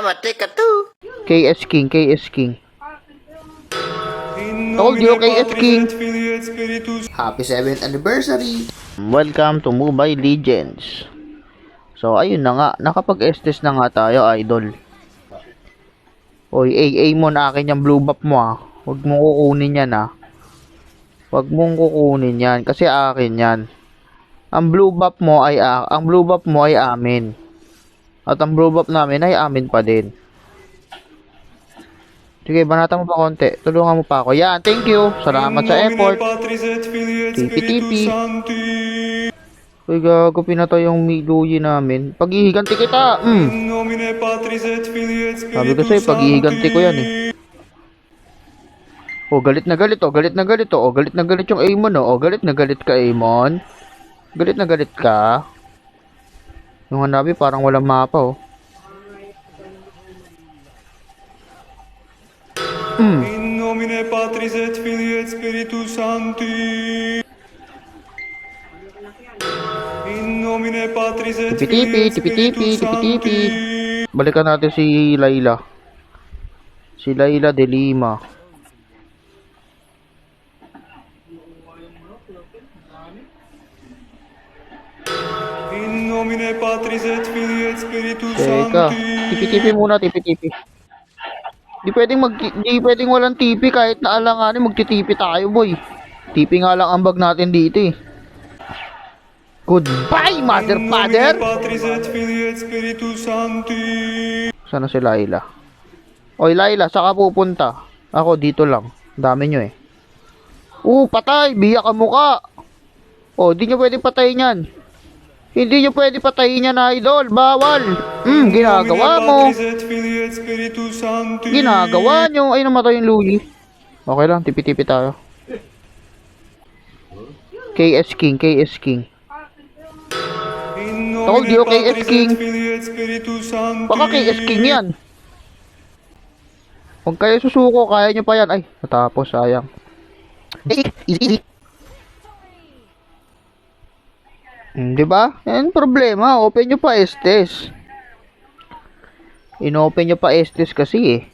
Matika too. KS King, KS King. Told you, KS King. Happy 7th anniversary. Welcome to Mobile Legends. So, ayun na nga. Nakapag-estes na nga tayo, idol. Oy, AA mo na akin yung blue buff mo, ah. Huwag mong kukunin yan, ah. Huwag mong kukunin yan. Kasi akin yan. Ang blue buff mo ay amin. At ang blue buff namin ay amin pa din. Sige, banatan mo pa konti. Tulungan mo pa ako. Yan, thank you. Salamat sa effort. Tipi-tipi. Uy, gago, pinatay yung Luyi namin. Paghihiganti kita. Sabi ko sa'yo, paghihiganti ko yan, eh. Oh, galit na galit, oh. Galit na galit, oh. Galit na galit yung Amon, oh. Galit na galit ka, Amon. Galit na galit ka. Yung Hanabi parang walang mapa, oh. In nomine Patris et Filii et Spiritus Sancti. In nomine Patris et Filii et Spiritus Sancti. Balikan natin si Layla. Si Layla de Lima. In nomine Patris et Filii et Spiritus Teka, Sancti. tipi-tipi muna, tipi-tipi. Di pwedeng walang tipi kahit na alanganin magtitipi tayo, boy. Tipi nga lang ang bag natin dito, eh. Goodbye, mother father. Patris et Filii et Spiritus Sancti. Sana si Layla? Oy, Layla, saka pupunta? Ako dito lang. Dami nyo, eh. Patay, biyak ang muka. Di nyo pwedeng patayin yan. Hindi nyo pwede patayin yan, idol. Bawal. Ginagawa mo. Ginagawa nyo. Ay, namatay yung Luyi. Okay lang, tipi-tipi tayo. KS King, KS King. Told you, KS King. Baka KS King yan. Huwag kayo susuko, kaya nyo pa yan. Ay, natapos, sayang. Easy. Diba? Yan problema. Open nyo pa Estes. Inopen nyo pa Estes kasi, eh.